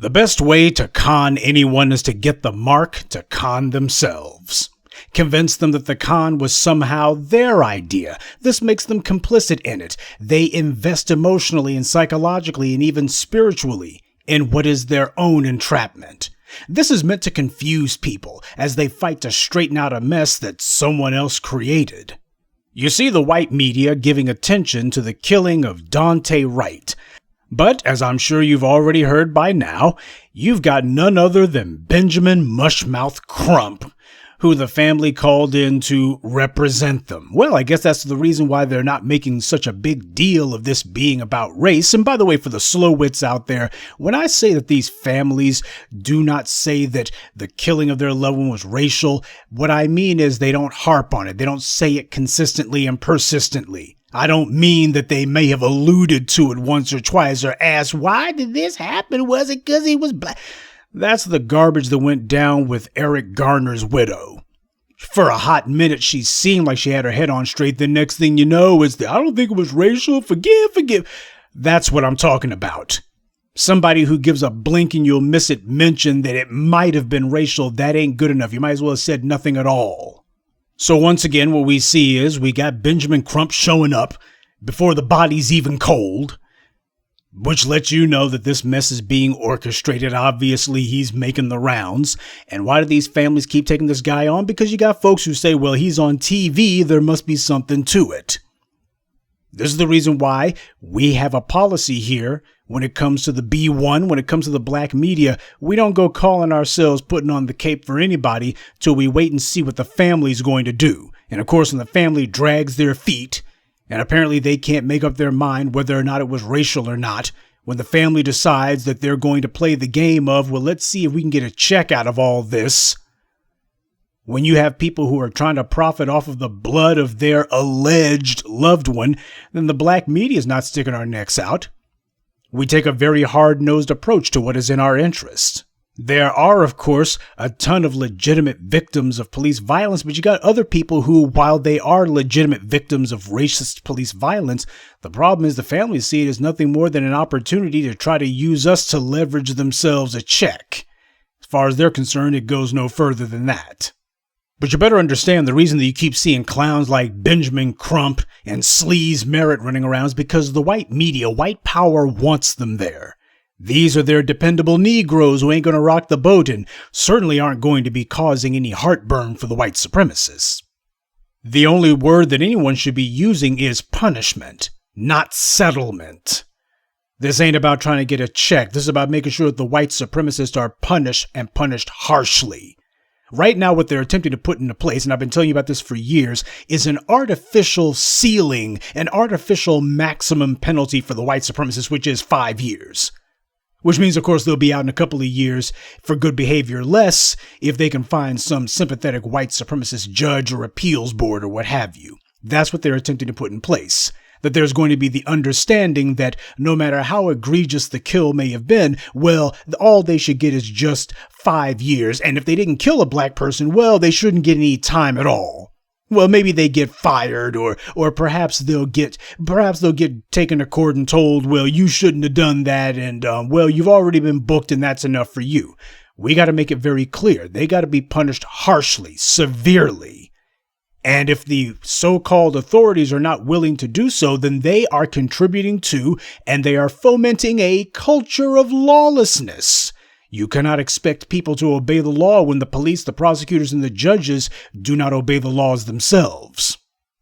The best way to con anyone is to get the mark to con themselves. Convince them that the con was somehow their idea. This makes them complicit in it. They invest emotionally and psychologically and even spiritually in what is their own entrapment. This is meant to confuse people as they fight to straighten out a mess that someone else created. You see the white media giving attention to the killing of Daunte Wright. But, as I'm sure you've already heard by now, you've got none other than Benjamin Mushmouth Crump, who the family called in to represent them. Well, I guess that's the reason why they're not making such a big deal of this being about race. And by the way, for the slow wits out there, when I say that these families do not say that the killing of their loved one was racial, what I mean is they don't harp on it. They don't say it consistently and persistently. I don't mean that they may have alluded to it once or twice or asked, why did this happen? Was it because he was black? That's the garbage that went down with Eric Garner's widow. For a hot minute, she seemed like she had her head on straight. The next thing you know is that I don't think it was racial. Forgive. That's what I'm talking about. Somebody who gives a blink and you'll miss it mention that it might have been racial. That ain't good enough. You might as well have said nothing at all. So once again, what we see is we got Benjamin Crump showing up before the body's even cold, which lets you know that this mess is being orchestrated. Obviously, he's making the rounds. And why do these families keep taking this guy on? Because you got folks who say, well, he's on TV. There must be something to it. This is the reason why we have a policy here when it comes to the B1, when it comes to the black media. We don't go calling ourselves putting on the cape for anybody till we wait and see what the family's going to do. And of course, when the family drags their feet, and apparently they can't make up their mind whether or not it was racial or not, when the family decides that they're going to play the game of, well, let's see if we can get a check out of all this. When you have people who are trying to profit off of the blood of their alleged loved one, then the black media is not sticking our necks out. We take a very hard-nosed approach to what is in our interest. There are, of course, a ton of legitimate victims of police violence, but you got other people who, while they are legitimate victims of racist police violence, the problem is the families see it as nothing more than an opportunity to try to use us to leverage themselves a check. As far as they're concerned, it goes no further than that. But you better understand the reason that you keep seeing clowns like Benjamin Crump and Sleaze Merritt running around is because the white media, white power wants them there. These are their dependable Negroes who ain't going to rock the boat and certainly aren't going to be causing any heartburn for the white supremacists. The only word that anyone should be using is punishment, not settlement. This ain't about trying to get a check. This is about making sure that the white supremacists are punished and punished harshly. Right now, what they're attempting to put into place, and I've been telling you about this for years, is an artificial ceiling, an artificial maximum penalty for the white supremacists, which is 5 years. Which means, of course, they'll be out in a couple of years for good behavior less if they can find some sympathetic white supremacist judge or appeals board or what have you. That's what they're attempting to put in place. That there's going to be the understanding that no matter how egregious the kill may have been, well, all they should get is just 5 years. And if they didn't kill a black person, well, they shouldn't get any time at all. Well, maybe they get fired or perhaps they'll get taken to court and told, well, you shouldn't have done that. And, well, you've already been booked and that's enough for you. We got to make it very clear. They got to be punished harshly, severely. And if the so-called authorities are not willing to do so, then they are contributing to and they are fomenting a culture of lawlessness. You cannot expect people to obey the law when the police, the prosecutors, and the judges do not obey the laws themselves.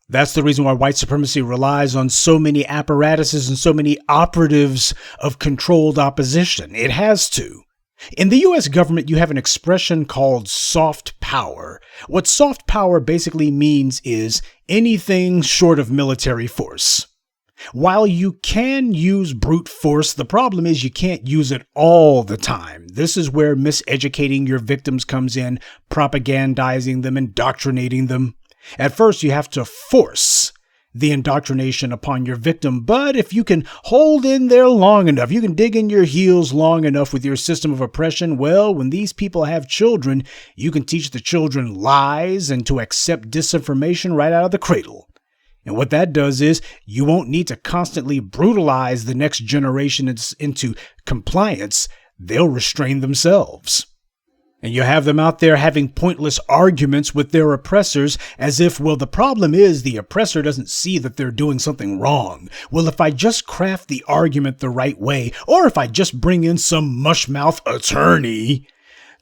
That's the reason why white supremacy relies on so many apparatuses and so many operatives of controlled opposition. It has to. In the U.S. government, you have an expression called soft power. What soft power basically means is anything short of military force. While you can use brute force, the problem is you can't use it all the time. This is where miseducating your victims comes in, propagandizing them, indoctrinating them. At first, you have to force the indoctrination upon your victim, but if you can hold in there long enough, you can dig in your heels long enough with your system of oppression, well, when these people have children, you can teach the children lies and to accept disinformation right out of the cradle. And what that does is you won't need to constantly brutalize the next generation into compliance. they'll restrain themselves. And you have them out there having pointless arguments with their oppressors as if, well, the problem is the oppressor doesn't see that they're doing something wrong. Well, if I just craft the argument the right way, or if I just bring in some mushmouth attorney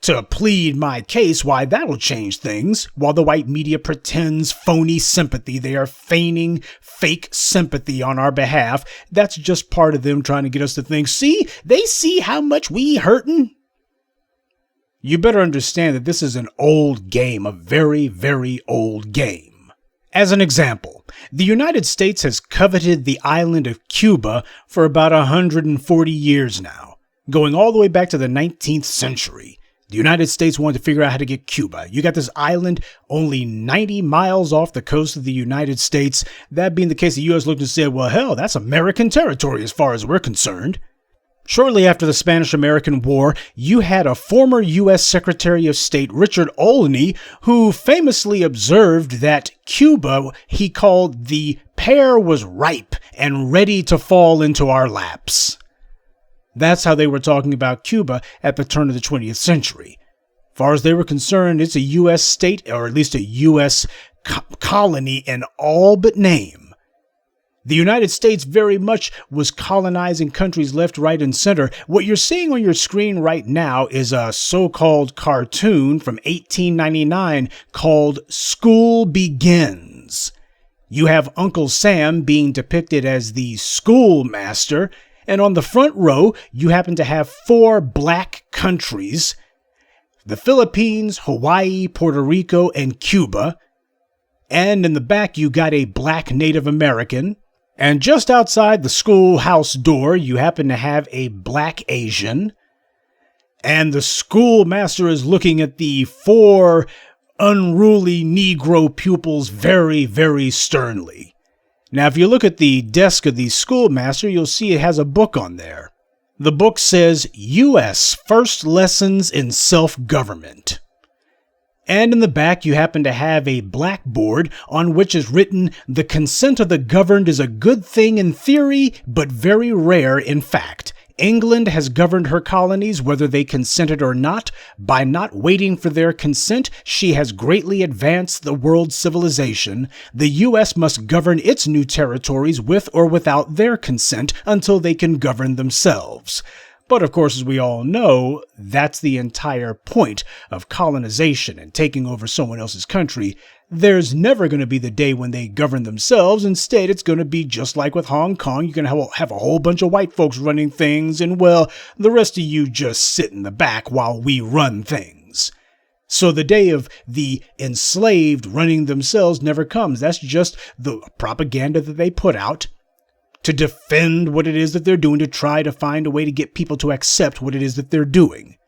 to plead my case, why, that'll change things. While the white media pretends phony sympathy, they are feigning fake sympathy on our behalf. That's just part of them trying to get us to think, see, they see how much we hurting. You better understand that this is an old game, a very, very old game. As an example, the United States has coveted the island of Cuba for about 140 years now, going all the way back to the 19th century. The United States wanted to figure out how to get Cuba. You got this island only 90 miles off the coast of the United States. That being the case, the U.S. looked and said, well, hell, that's American territory as far as we're concerned. Shortly after the Spanish-American War, you had a former U.S. Secretary of State, Richard Olney, who famously observed that Cuba, he called the pear was ripe and ready to fall into our laps. That's how they were talking about Cuba at the turn of the 20th century. As far as they were concerned, it's a U.S. state, or at least a U.S. colony in all but name. The United States very much was colonizing countries left, right, and center. What you're seeing on your screen right now is a so-called cartoon from 1899 called School Begins. You have Uncle Sam being depicted as the schoolmaster, and on the front row, you happen to have 4 black countries: the Philippines, Hawaii, Puerto Rico, and Cuba. And in the back, you got a black Native American. And just outside the schoolhouse door, you happen to have a black Asian. And the schoolmaster is looking at the 4 unruly Negro pupils very, very sternly. Now, if you look at the desk of the schoolmaster, you'll see it has a book on there. The book says, U.S. First Lessons in Self-Government. And in the back, you happen to have a blackboard on which is written, the consent of the governed is a good thing in theory, but very rare in fact. England has governed her colonies, whether they consented or not. By not waiting for their consent, she has greatly advanced the world's civilization. The U.S. must govern its new territories with or without their consent until they can govern themselves. But of course, as we all know, that's the entire point of colonization and taking over someone else's country. There's never going to be the day when they govern themselves. Instead, it's going to be just like with Hong Kong. You're going to have a whole bunch of white folks running things, and well, the rest of you just sit in the back while we run things. So the day of the enslaved running themselves never comes. That's just the propaganda that they put out to defend what it is that they're doing, to try to find a way to get people to accept what it is that they're doing.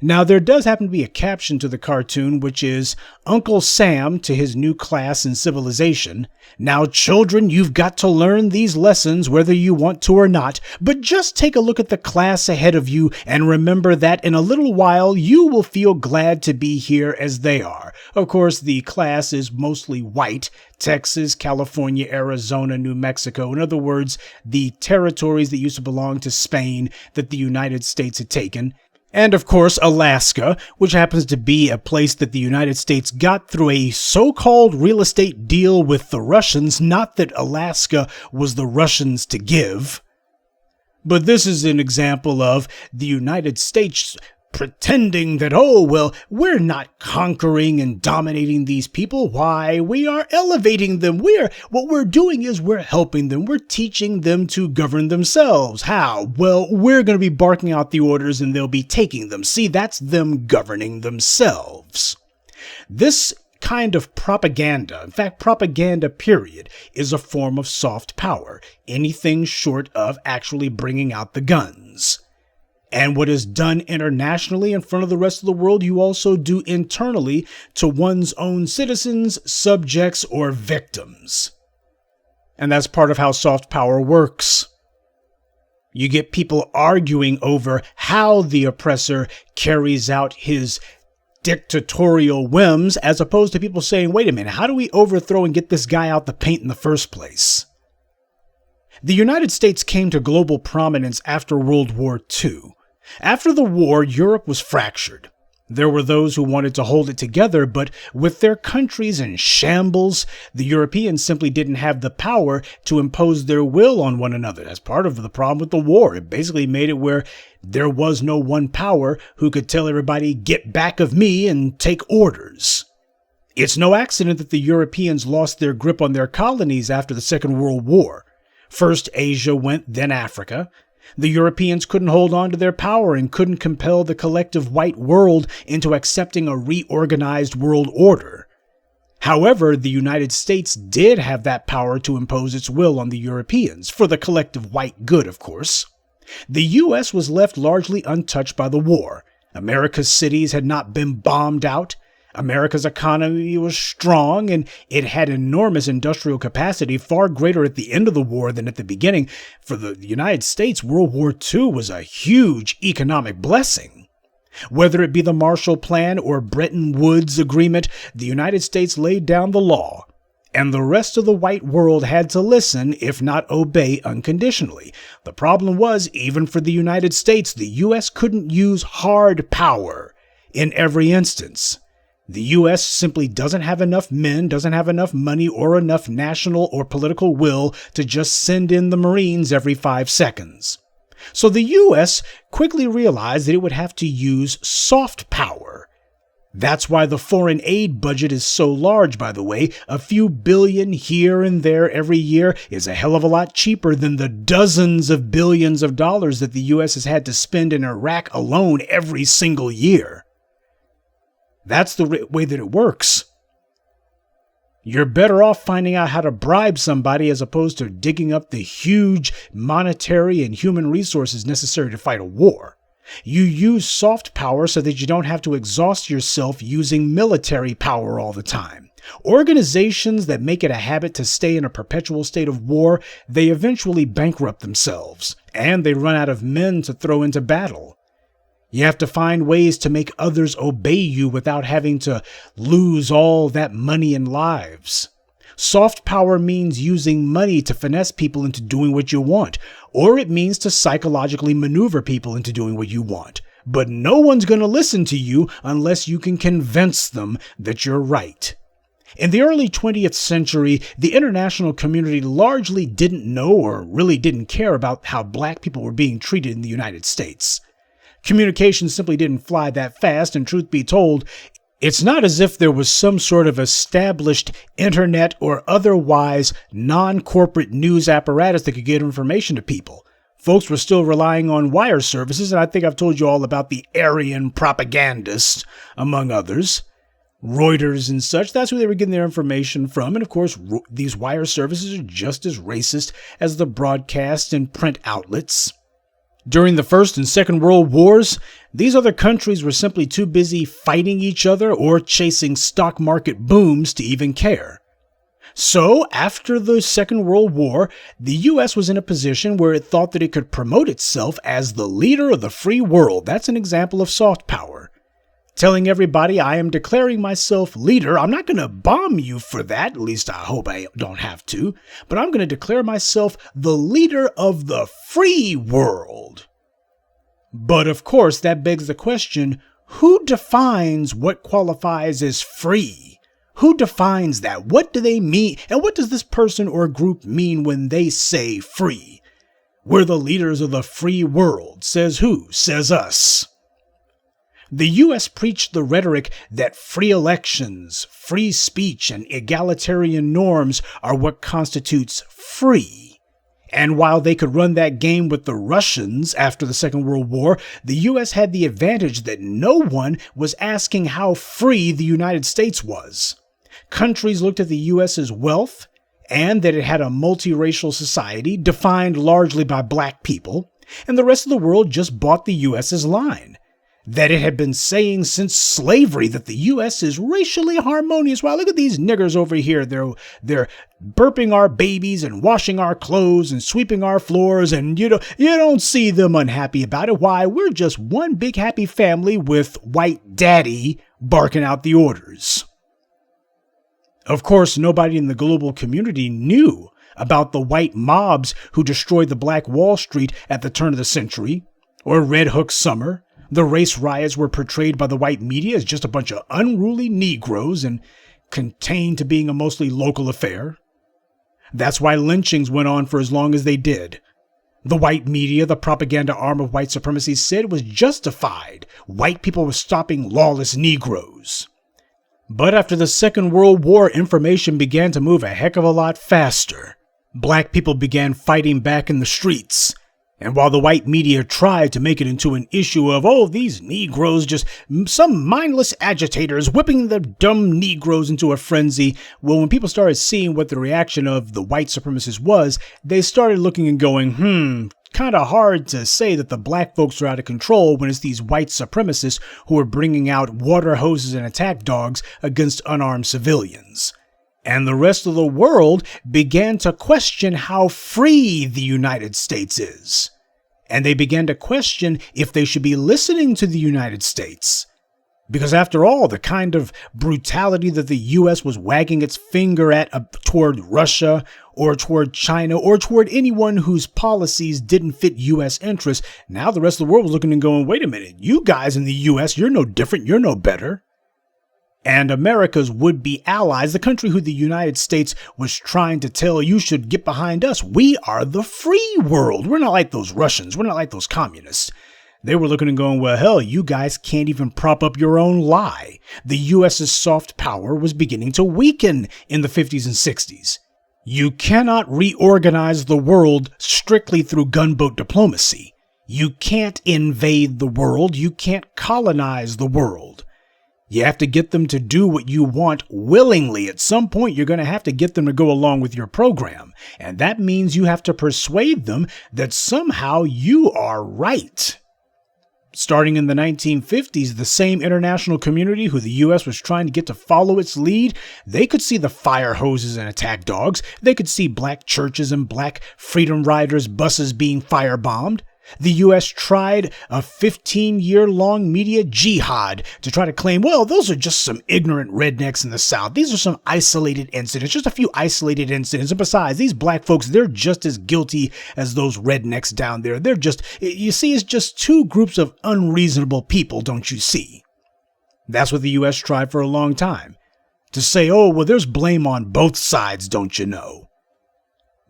Now, there does happen to be a caption to the cartoon, which is Uncle Sam to his new class in civilization. Now, children, you've got to learn these lessons whether you want to or not, but just take a look at the class ahead of you and remember that in a little while you will feel glad to be here as they are. Of course, the class is mostly white: Texas, California, Arizona, New Mexico. In other words, the territories that used to belong to Spain that the United States had taken. And of course, Alaska, which happens to be a place that the United States got through a so-called real estate deal with the Russians. Not that Alaska was the Russians to give. But this is an example of the United States pretending that, oh, well, we're not conquering and dominating these people. Why, we are elevating them. What we're doing is we're helping them. We're teaching them to govern themselves. How? Well, we're going to be barking out the orders and they'll be taking them. See, that's them governing themselves. This kind of propaganda, in fact, propaganda period, is a form of soft power. Anything short of actually bringing out the guns. And what is done internationally in front of the rest of the world, you also do internally to one's own citizens, subjects, or victims. And that's part of how soft power works. You get people arguing over how the oppressor carries out his dictatorial whims, as opposed to people saying, wait a minute, how do we overthrow and get this guy out the paint in the first place? The United States came to global prominence after World War II. After the war, Europe was fractured. There were those who wanted to hold it together, but with their countries in shambles, the Europeans simply didn't have the power to impose their will on one another. That's part of the problem with the war. It basically made it where there was no one power who could tell everybody, get back of me and take orders. It's no accident that the Europeans lost their grip on their colonies after the Second World War. First Asia went, then Africa. The Europeans couldn't hold on to their power and couldn't compel the collective white world into accepting a reorganized world order. However, the United States did have that power to impose its will on the Europeans, for the collective white good, of course. The U.S. was left largely untouched by the war. America's cities had not been bombed out. America's economy was strong, and it had enormous industrial capacity, far greater at the end of the war than at the beginning. For the United States, World War II was a huge economic blessing. Whether it be the Marshall Plan or Bretton Woods Agreement, the United States laid down the law, and the rest of the white world had to listen, if not obey, unconditionally. The problem was, even for the United States, the U.S. couldn't use hard power in every instance. The U.S. simply doesn't have enough men, doesn't have enough money, or enough national or political will to just send in the Marines every 5 seconds. So the U.S. quickly realized that it would have to use soft power. That's why the foreign aid budget is so large, by the way. A few billion here and there every year is a hell of a lot cheaper than the dozens of billions of dollars that the U.S. has had to spend in Iraq alone every single year. That's the way that it works. You're better off finding out how to bribe somebody as opposed to digging up the huge monetary and human resources necessary to fight a war. You use soft power so that you don't have to exhaust yourself using military power all the time. Organizations that make it a habit to stay in a perpetual state of war, they eventually bankrupt themselves, and they run out of men to throw into battle. You have to find ways to make others obey you without having to lose all that money and lives. Soft power means using money to finesse people into doing what you want, or it means to psychologically maneuver people into doing what you want. But no one's going to listen to you unless you can convince them that you're right. In the early 20th century, the international community largely didn't know or really didn't care about how black people were being treated in the United States. Communication simply didn't fly that fast, and truth be told, it's not as if there was some sort of established internet or otherwise non-corporate news apparatus that could get information to people. Folks were still relying on wire services, and I think I've told you all about the Aryan propagandists, among others. Reuters and such, that's where they were getting their information from. And of course, these wire services are just as racist as the broadcast and print outlets. During the First and Second World Wars, these other countries were simply too busy fighting each other or chasing stock market booms to even care. So, after the Second World War, the U.S. was in a position where it thought that it could promote itself as the leader of the free world. That's an example of soft power. Telling everybody I am declaring myself leader. I'm not going to bomb you for that, at least I hope I don't have to, but I'm going to declare myself the leader of the free world. But of course, that begs the question, who defines what qualifies as free? Who defines that? What do they mean? And what does this person or group mean when they say free? We're the leaders of the free world. Says who? Says us. The U.S. preached the rhetoric that free elections, free speech, and egalitarian norms are what constitutes free. And while they could run that game with the Russians after the Second World War, the U.S. had the advantage that no one was asking how free the United States was. Countries looked at the U.S.'s wealth and that it had a multiracial society defined largely by black people, and the rest of the world just bought the U.S.'s line. That it had been saying since slavery that the U.S. is racially harmonious. Wow, look at these niggers over here. They're burping our babies and washing our clothes and sweeping our floors, and you don't see them unhappy about it. Why, we're just one big happy family with white daddy barking out the orders. Of course, nobody in the global community knew about the white mobs who destroyed the Black Wall Street at the turn of the century. or Red Hook Summer, the race riots were portrayed by the white media as just a bunch of unruly Negroes and contained to being a mostly local affair. That's why lynchings went on for as long as they did. The white media, the propaganda arm of white supremacy, said it was justified. White people were stopping lawless Negroes. But after the Second World War, information began to move a heck of a lot faster. Black people began fighting back in the streets. And while the white media tried to make it into an issue of, oh, these Negroes, just some mindless agitators whipping the dumb Negroes into a frenzy, well, when people started seeing what the reaction of the white supremacists was, they started looking and going, kind of hard to say that the black folks are out of control when it's these white supremacists who are bringing out water hoses and attack dogs against unarmed civilians. And the rest of the world began to question how free the United States is. And they began to question if they should be listening to the United States. Because after all, the kind of brutality that the U.S. was wagging its finger at toward Russia or toward China or toward anyone whose policies didn't fit U.S. interests, now the rest of the world was looking and going, wait a minute, you guys in the U.S., you're no different, you're no better. And America's would-be allies, the country who the United States was trying to tell you should get behind us, we are the free world. We're not like those Russians. We're not like those communists. They were looking and going, well, hell, you guys can't even prop up your own lie. The U.S.'s soft power was beginning to weaken in the 50s and 60s. You cannot reorganize the world strictly through gunboat diplomacy. You can't invade the world. You can't colonize the world. You have to get them to do what you want willingly. At some point, you're going to have to get them to go along with your program. And that means you have to persuade them that somehow you are right. Starting in the 1950s, the same international community who the U.S. was trying to get to follow its lead, they could see the fire hoses and attack dogs. They could see black churches and black Freedom Riders buses being firebombed. The U.S. tried a 15-year-long media jihad to try to claim, well, those are just some ignorant rednecks in the South. These are some isolated incidents, just a few isolated incidents. And besides, these black folks, they're just as guilty as those rednecks down there. They're just, you see, it's just two groups of unreasonable people, don't you see? That's what the U.S. tried for a long time. To say, oh, well, there's blame on both sides, don't you know?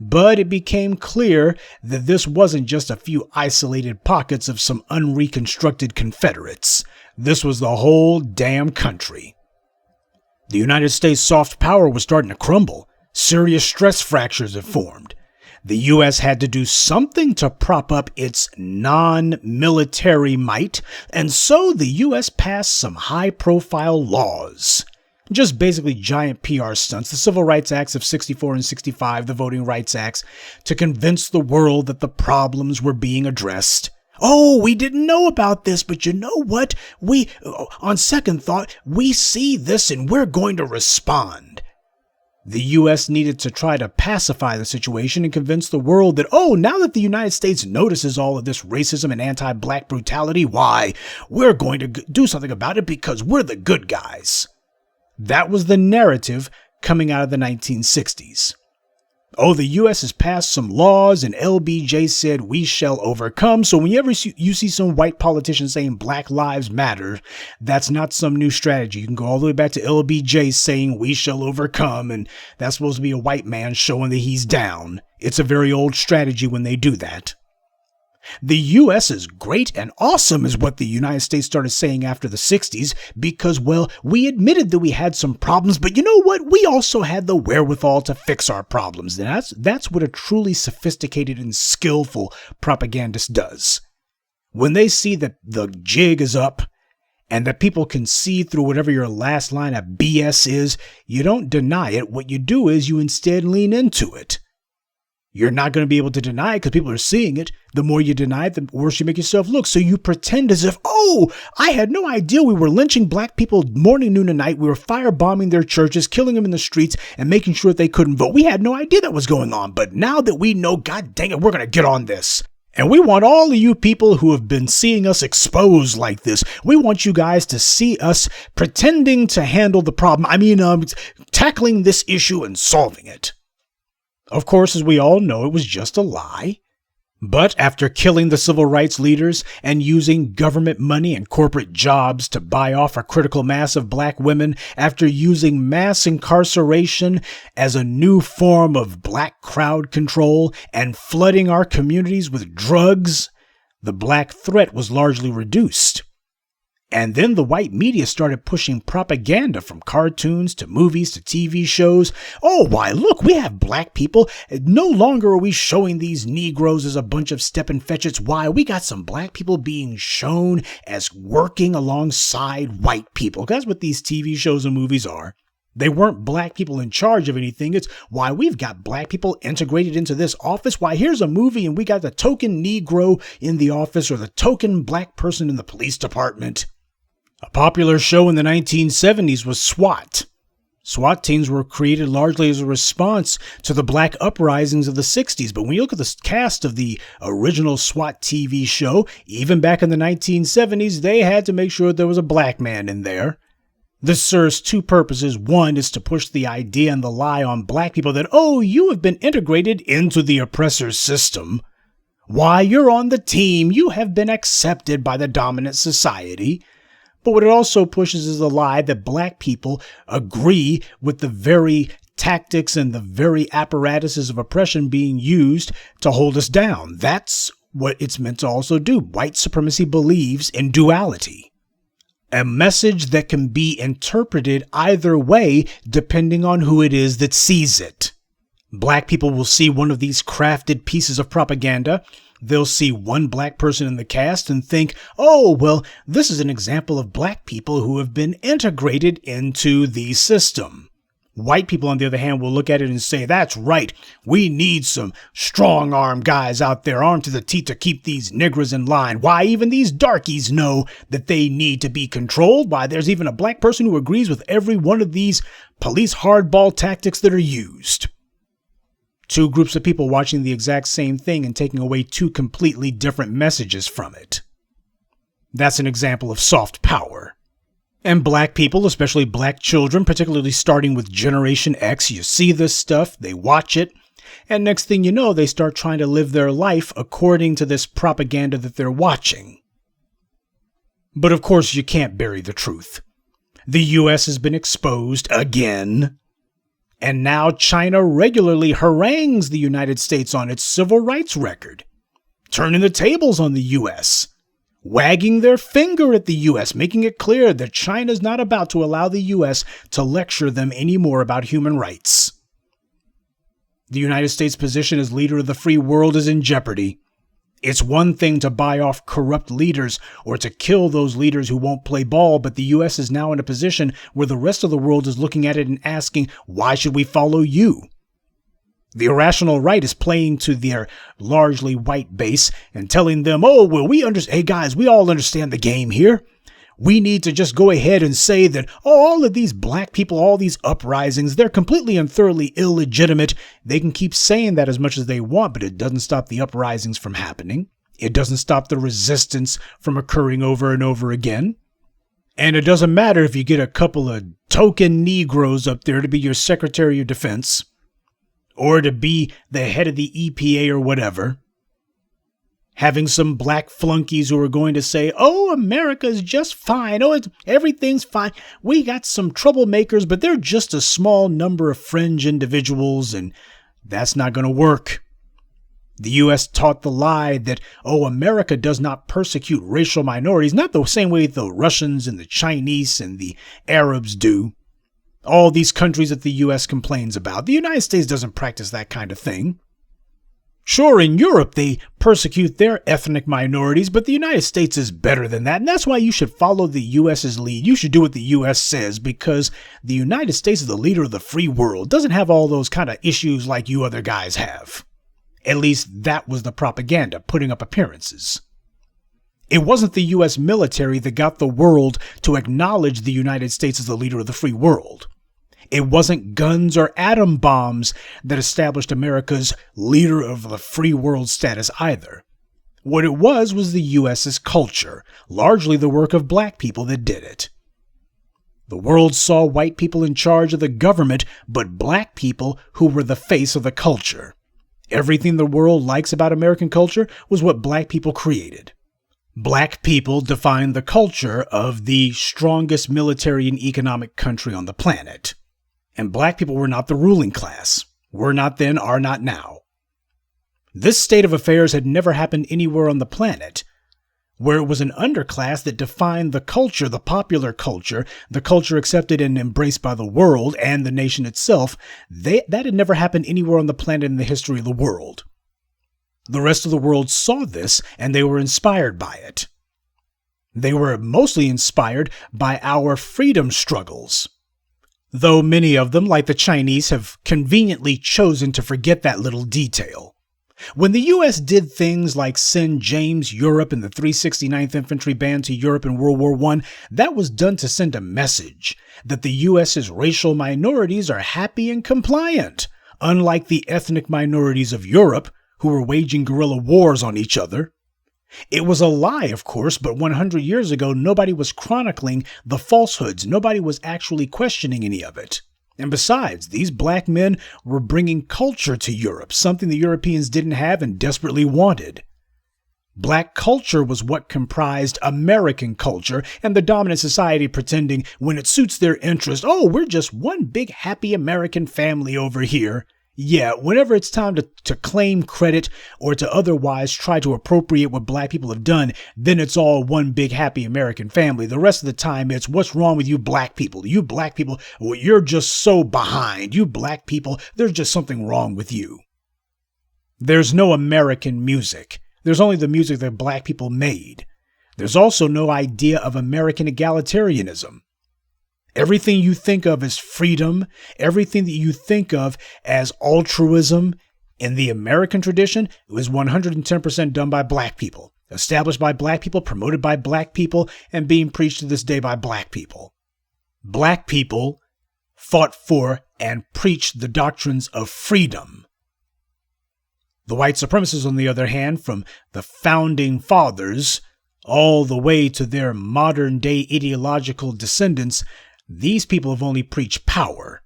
But it became clear that this wasn't just a few isolated pockets of some unreconstructed Confederates. This was the whole damn country. The United States soft power was starting to crumble. Serious stress fractures had formed. The U.S. had to do something to prop up its non-military might, and so the U.S. passed some high-profile laws. Just basically giant PR stunts, the Civil Rights Acts of 64 and 65, the Voting Rights Acts, to convince the world that the problems were being addressed. Oh, we didn't know about this, but you know what? On second thought, we see this and we're going to respond. The U.S. needed to try to pacify the situation and convince the world that, oh, now that the United States notices all of this racism and anti-black brutality, why, we're going to do something about it because we're the good guys. That was the narrative coming out of the 1960s. Oh, the U.S. has passed some laws and LBJ said we shall overcome. So whenever you see some white politician saying Black Lives Matter, that's not some new strategy. You can go all the way back to LBJ saying we shall overcome. And that's supposed to be a white man showing that he's down. It's a very old strategy when they do that. The U.S. is great and awesome is what the United States started saying after the 60s because, well, we admitted that we had some problems, but you know what? We also had the wherewithal to fix our problems. And that's what a truly sophisticated and skillful propagandist does. When they see that the jig is up and that people can see through whatever your last line of BS is, you don't deny it. What you do is you instead lean into it. You're not going to be able to deny it because people are seeing it. The more you deny it, the worse you make yourself look. So you pretend as if, oh, I had no idea we were lynching black people morning, noon, and night. We were firebombing their churches, killing them in the streets, and making sure that they couldn't vote. We had no idea that was going on. But now that we know, God dang it, we're going to get on this. And we want all of you people who have been seeing us exposed like this, we want you guys to see us pretending to handle the problem. Tackling this issue and solving it. Of course, as we all know, it was just a lie. But after killing the civil rights leaders and using government money and corporate jobs to buy off a critical mass of black women, after using mass incarceration as a new form of black crowd control and flooding our communities with drugs, the black threat was largely reduced. And then the white media started pushing propaganda from cartoons to movies to TV shows. Oh, why, look, we have black people. No longer are we showing these Negroes as a bunch of steppin' fetchits. Why, we got some black people being shown as working alongside white people. That's what these TV shows and movies are. They weren't black people in charge of anything. It's why we've got black people integrated into this office. Why, here's a movie and we got the token Negro in the office or the token black person in the police department. A popular show in the 1970s was SWAT. SWAT teams were created largely as a response to the black uprisings of the 60s. But when you look at the cast of the original SWAT TV show, even back in the 1970s, they had to make sure there was a black man in there. This serves two purposes. One is to push the idea and the lie on black people that, oh, you have been integrated into the oppressor's system. Why, you're on the team. You have been accepted by the dominant society. But what it also pushes is the lie that black people agree with the very tactics and the very apparatuses of oppression being used to hold us down. That's what it's meant to also do. White supremacy believes in duality. A message that can be interpreted either way depending on who it is that sees it. Black people will see one of these crafted pieces of propaganda. They'll see one black person in the cast and think, oh, well, this is an example of black people who have been integrated into the system. White people, on the other hand, will look at it and say, that's right. We need some strong-arm guys out there armed to the teeth to keep these niggers in line. Why, even these darkies know that they need to be controlled. Why, there's even a black person who agrees with every one of these police hardball tactics that are used. Two groups of people watching the exact same thing and taking away two completely different messages from it. That's an example of soft power. And black people, especially black children, particularly starting with Generation X, you see this stuff, they watch it, and next thing you know, they start trying to live their life according to this propaganda that they're watching. But of course, you can't bury the truth. The U.S. has been exposed again. And now China regularly harangues the United States on its civil rights record, turning the tables on the U.S., wagging their finger at the U.S., making it clear that China's not about to allow the U.S. to lecture them anymore about human rights. The United States' position as leader of the free world is in jeopardy. It's one thing to buy off corrupt leaders or to kill those leaders who won't play ball, but the U.S. is now in a position where the rest of the world is looking at it and asking, why should we follow you? The irrational right is playing to their largely white base and telling them, oh, well, hey guys, we all understand the game here. We need to just go ahead and say that all of these black people, all these uprisings, they're completely and thoroughly illegitimate. They can keep saying that as much as they want, but it doesn't stop the uprisings from happening. It doesn't stop the resistance from occurring over and over again. And it doesn't matter if you get a couple of token Negroes up there to be your Secretary of Defense or to be the head of the EPA or whatever. Having some black flunkies who are going to say, oh, America's just fine. Oh, everything's fine. We got some troublemakers, but they're just a small number of fringe individuals, and that's not going to work. The U.S. taught the lie that, oh, America does not persecute racial minorities, not the same way the Russians and the Chinese and the Arabs do. All these countries that the U.S. complains about. The United States doesn't practice that kind of thing. Sure, in Europe, they persecute their ethnic minorities, but the United States is better than that. And that's why you should follow the U.S.'s lead. You should do what the U.S. says, because the United States is the leader of the free world. Doesn't have all those kind of issues like you other guys have. At least that was the propaganda, putting up appearances. It wasn't the U.S. military that got the world to acknowledge the United States as the leader of the free world. It wasn't guns or atom bombs that established America's leader of the free world status either. What it was the U.S.'s culture, largely the work of black people that did it. The world saw white people in charge of the government, but black people who were the face of the culture. Everything the world likes about American culture was what black people created. Black people defined the culture of the strongest military and economic country on the planet. And black people were not the ruling class. Were not then, are not now. This state of affairs had never happened anywhere on the planet, where it was an underclass that defined the culture, the popular culture, the culture accepted and embraced by the world and the nation itself. That had never happened anywhere on the planet in the history of the world. The rest of the world saw this and they were inspired by it. They were mostly inspired by our freedom struggles, though many of them, like the Chinese, have conveniently chosen to forget that little detail. When the U.S. did things like send James Europe and the 369th Infantry Band to Europe in World War I, that was done to send a message that the U.S.'s racial minorities are happy and compliant, unlike the ethnic minorities of Europe, who were waging guerrilla wars on each other. It was a lie, of course, but 100 years ago, nobody was chronicling the falsehoods. Nobody was actually questioning any of it. And besides, these black men were bringing culture to Europe, something the Europeans didn't have and desperately wanted. Black culture was what comprised American culture, and the dominant society pretending when it suits their interest, oh, we're just one big happy American family over here. Yeah, whenever it's time to claim credit or to otherwise try to appropriate what black people have done, then it's all one big happy American family. The rest of the time, it's what's wrong with you black people? You black people, well, you're just so behind. You black people, there's just something wrong with you. There's no American music. There's only the music that black people made. There's also no idea of American egalitarianism. Everything you think of as freedom, everything that you think of as altruism in the American tradition was 110% done by black people, established by black people, promoted by black people, and being preached to this day by black people. Black people fought for and preached the doctrines of freedom. The white supremacists, on the other hand, from the founding fathers all the way to their modern day ideological descendants, these people have only preached power.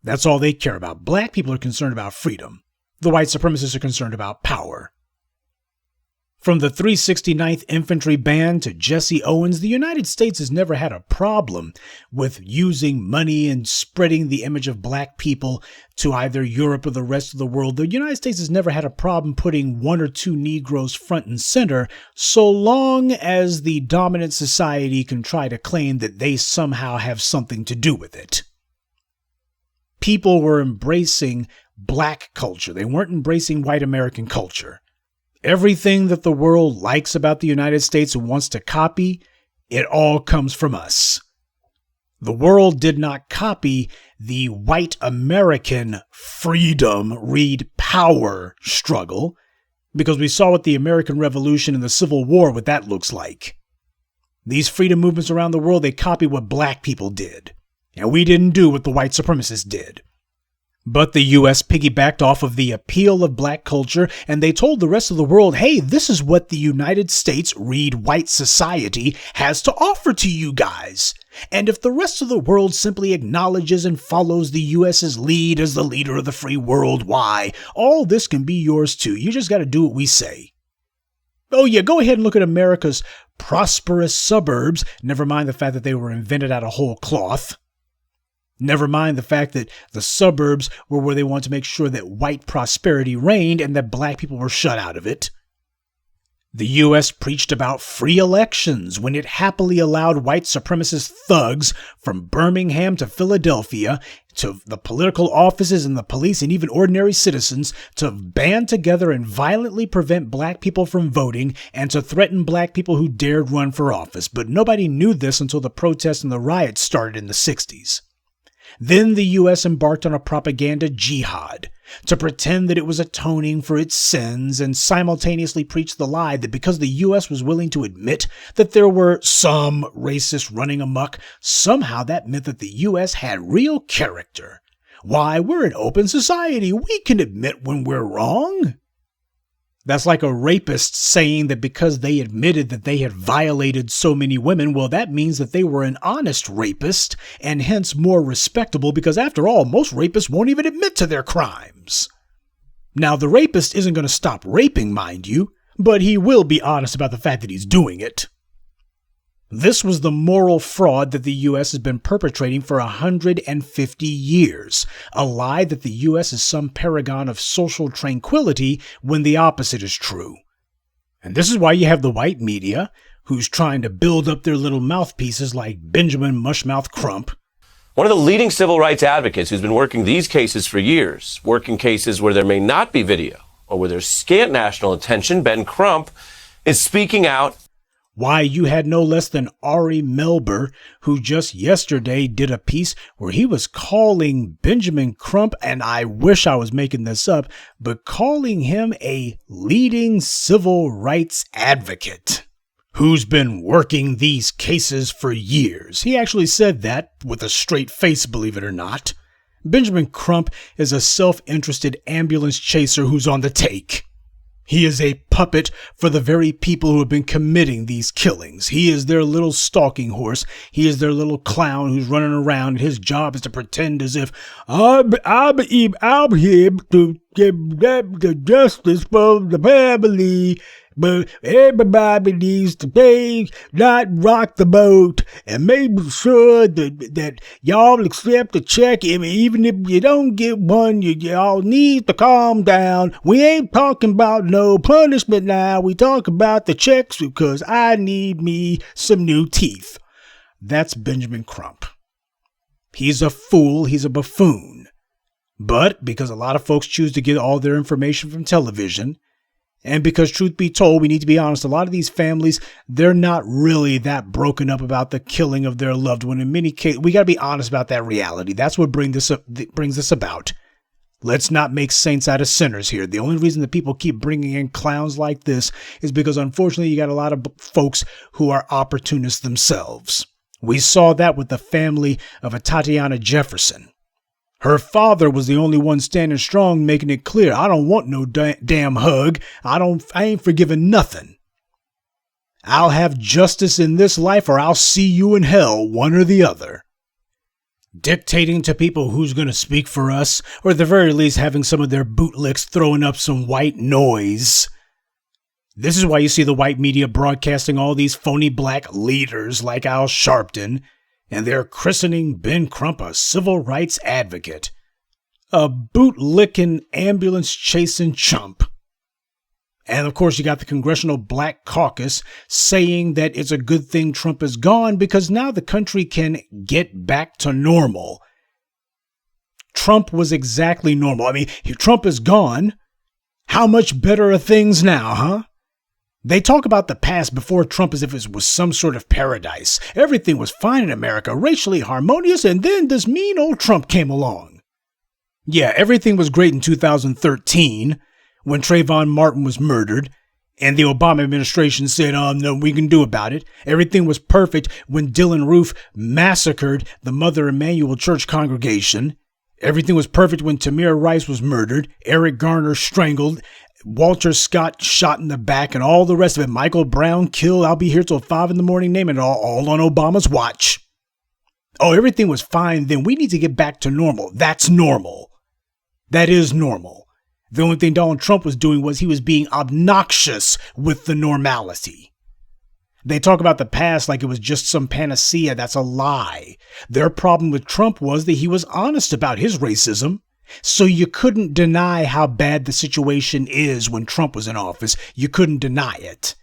That's all they care about. Black people are concerned about freedom. The white supremacists are concerned about power. From the 369th Infantry Band to Jesse Owens, the United States has never had a problem with using money and spreading the image of black people to either Europe or the rest of the world. The United States has never had a problem putting one or two Negroes front and center, so long as the dominant society can try to claim that they somehow have something to do with it. People were embracing black culture. They weren't embracing white American culture. Everything that the world likes about the United States and wants to copy, it all comes from us. The world did not copy the white American freedom, read power struggle, because we saw what the American Revolution and the Civil War, what that looks like. These freedom movements around the world, they copy what black people did. And we didn't do what the white supremacists did. But the U.S. piggybacked off of the appeal of black culture, and they told the rest of the world, hey, this is what the United States, read white society, has to offer to you guys. And if the rest of the world simply acknowledges and follows the U.S.'s lead as the leader of the free world, why, all this can be yours too. You just got to do what we say. Oh yeah, go ahead and look at America's prosperous suburbs. Never mind the fact that they were invented out of whole cloth. Never mind the fact that the suburbs were where they wanted to make sure that white prosperity reigned and that black people were shut out of it. The U.S. preached about free elections when it happily allowed white supremacist thugs from Birmingham to Philadelphia, to the political offices and the police and even ordinary citizens, to band together and violently prevent black people from voting and to threaten black people who dared run for office. But nobody knew this until the protests and the riots started in the 60s. Then the U.S. embarked on a propaganda jihad to pretend that it was atoning for its sins and simultaneously preached the lie that because the U.S. was willing to admit that there were some racists running amok, somehow that meant that the U.S. had real character. Why, we're an open society. We can admit when we're wrong. That's like a rapist saying that because they admitted that they had violated so many women, well, that means that they were an honest rapist and hence more respectable because after all, most rapists won't even admit to their crimes. Now, the rapist isn't going to stop raping, mind you, but he will be honest about the fact that he's doing it. This was the moral fraud that the U.S. has been perpetrating for 150 years, a lie that the U.S. is some paragon of social tranquility when the opposite is true. And this is why you have the white media, who's trying to build up their little mouthpieces like Benjamin Mushmouth Crump. One of the leading civil rights advocates who's been working these cases for years, working cases where there may not be video or where there's scant national attention, Ben Crump, is speaking out. Why, you had no less than Ari Melber, who just yesterday did a piece where he was calling Benjamin Crump, and I wish I was making this up, but calling him a leading civil rights advocate who's been working these cases for years. He actually said that with a straight face, believe it or not. Benjamin Crump is a self-interested ambulance chaser who's on the take. He is a puppet for the very people who have been committing these killings. He is their little stalking horse. He is their little clown who's running around. His job is to pretend as if I'm here to give the justice for the family. But everybody needs to pay, not rock the boat, and make sure that y'all accept a check. Even if you don't get one, y'all need to calm down. We ain't talking about no punishment now. We talk about the checks because I need me some new teeth. That's Benjamin Crump. He's a fool. He's a buffoon. But because a lot of folks choose to get all their information from television, and because, truth be told, we need to be honest, a lot of these families, they're not really that broken up about the killing of their loved one. In many cases, we got to be honest about that reality. That's what brings this about. Let's not make saints out of sinners here. The only reason that people keep bringing in clowns like this is because, unfortunately, you got a lot of folks who are opportunists themselves. We saw that with the family of a Tatiana Jefferson. Her father was the only one standing strong, making it clear, I don't want no damn hug. I ain't forgiving nothing. I'll have justice in this life or I'll see you in hell, one or the other. Dictating to people who's going to speak for us, or at the very least having some of their bootlicks throwing up some white noise. This is why you see the white media broadcasting all these phony black leaders like Al Sharpton, and they're christening Ben Crump a civil rights advocate. A bootlicking, ambulance-chasing chump. And of course, you got the Congressional Black Caucus saying that it's a good thing Trump is gone because now the country can get back to normal. Trump was exactly normal. I mean, Trump is gone. How much better are things now, huh? They talk about the past before Trump as if it was some sort of paradise. Everything was fine in America, racially harmonious, and then this mean old Trump came along. Yeah, everything was great in 2013 when Trayvon Martin was murdered, and the Obama administration said, no, we can do about it. Everything was perfect when Dylan Roof massacred the Mother Emanuel Church congregation. Everything was perfect when Tamir Rice was murdered, Eric Garner strangled, Walter Scott shot in the back, and all the rest of it. Michael Brown killed. I'll be here till 5 a.m, naming it all on Obama's watch. Oh, everything was fine then. We need to get back to normal. That's normal. That is normal. The only thing Donald Trump was doing was he was being obnoxious with the normality. They talk about the past like it was just some panacea. That's a lie. Their problem with Trump was that he was honest about his racism. So you couldn't deny how bad the situation is when Trump was in office. You couldn't deny it.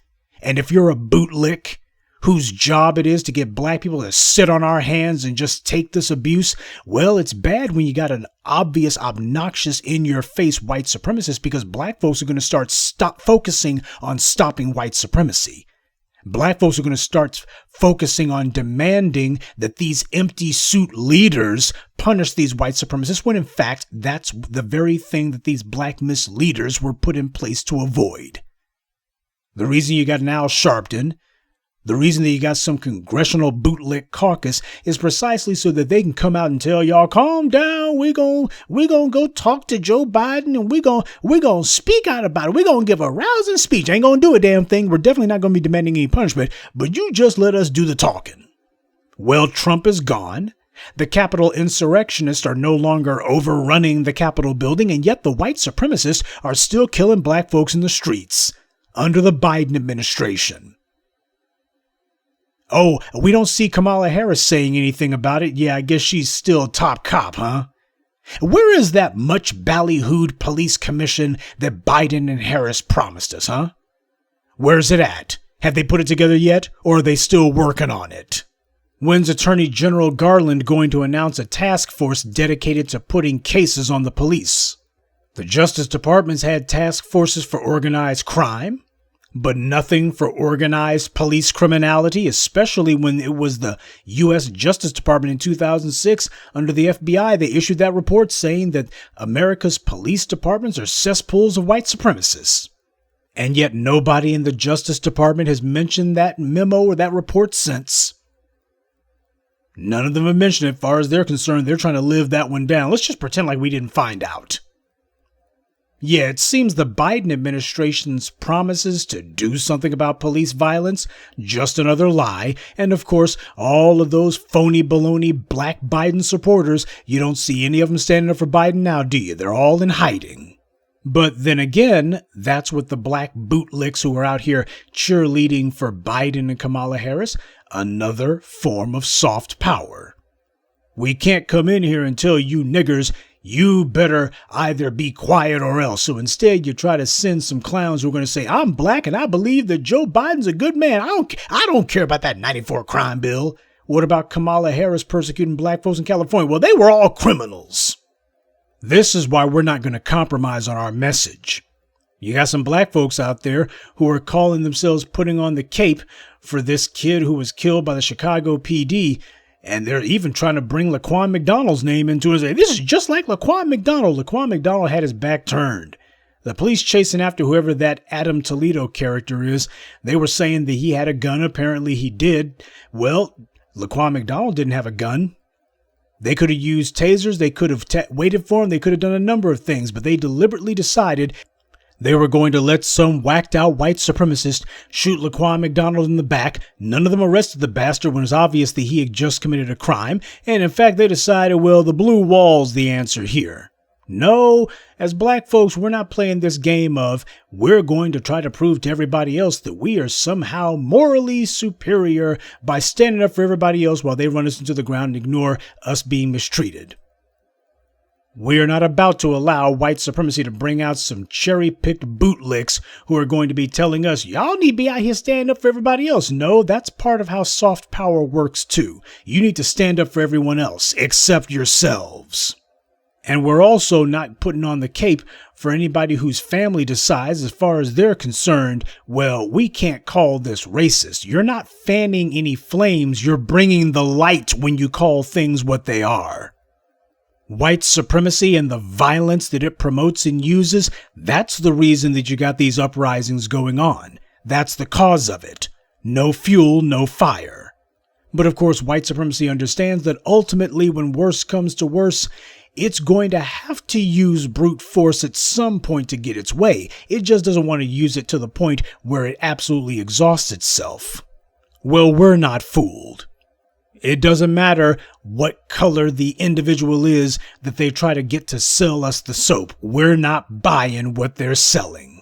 And if you're a bootlick whose job it is to get black people to sit on our hands and just take this abuse, well, it's bad when you got an obvious, obnoxious, in-your-face white supremacist because black folks are going to stop focusing on stopping white supremacy. Black folks are going to start focusing on demanding that these empty suit leaders punish these white supremacists when in fact that's the very thing that these black misleaders were put in place to avoid. The reason you got an Al Sharpton, the reason that you got some congressional bootlick caucus is precisely so that they can come out and tell y'all, calm down, we're gonna go talk to Joe Biden and we're gonna speak out about it. We're gonna give a rousing speech. Ain't gonna do a damn thing. We're definitely not gonna be demanding any punishment, but you just let us do the talking. Well, Trump is gone. The Capitol insurrectionists are no longer overrunning the Capitol building, and yet the white supremacists are still killing black folks in the streets under the Biden administration. Oh, we don't see Kamala Harris saying anything about it. Yeah, I guess she's still top cop, huh? Where is that much ballyhooed police commission that Biden and Harris promised us, huh? Where's it at? Have they put it together yet, or are they still working on it? When's Attorney General Garland going to announce a task force dedicated to putting cases on the police? The Justice Department's had task forces for organized crime, but nothing for organized police criminality, especially when it was the U.S. Justice Department in 2006 under the FBI. They issued that report saying that America's police departments are cesspools of white supremacists. And yet nobody in the Justice Department has mentioned that memo or that report since. None of them have mentioned it. As far as they're concerned, they're trying to live that one down. Let's just pretend like we didn't find out. Yeah, it seems the Biden administration's promises to do something about police violence, just another lie. And of course, all of those phony baloney black Biden supporters, you don't see any of them standing up for Biden now, do you? They're all in hiding. But then again, that's what the black bootlicks who are out here cheerleading for Biden and Kamala Harris, another form of soft power. We can't come in here and tell you niggers, you better either be quiet or else. So instead, you try to send some clowns who are going to say, I'm black and I believe that Joe Biden's a good man. I don't care about that 94 crime bill. What about Kamala Harris persecuting black folks in California? Well, they were all criminals. This is why we're not going to compromise on our message. You got some black folks out there who are calling themselves putting on the cape for this kid who was killed by the Chicago PD, and they're even trying to bring Laquan McDonald's name into it and say, this is just like Laquan McDonald. Laquan McDonald had his back turned. The police chasing after whoever that Adam Toledo character is, they were saying that he had a gun. Apparently he did. Well, Laquan McDonald didn't have a gun. They could have used tasers, they could have waited for him, they could have done a number of things, but they deliberately decided they were going to let some whacked out white supremacist shoot Laquan McDonald in the back. None of them arrested the bastard when it was obvious that he had just committed a crime, and in fact they decided, well, the blue wall's the answer here. No, as black folks, we're not playing this game of we're going to try to prove to everybody else that we are somehow morally superior by standing up for everybody else while they run us into the ground and ignore us being mistreated. We are not about to allow white supremacy to bring out some cherry-picked bootlicks who are going to be telling us, y'all need to be out here standing up for everybody else. No, that's part of how soft power works too. You need to stand up for everyone else except yourselves. And we're also not putting on the cape for anybody whose family decides, as far as they're concerned, well, we can't call this racist. You're not fanning any flames. You're bringing the light when you call things what they are. White supremacy and the violence that it promotes and uses, that's the reason that you got these uprisings going on. That's the cause of it. No fuel, no fire. But of course, white supremacy understands that ultimately, when worse comes to worse, it's going to have to use brute force at some point to get its way. It just doesn't want to use it to the point where it absolutely exhausts itself. Well, we're not fooled. It doesn't matter what color the individual is that they try to get to sell us the soap. We're not buying what they're selling.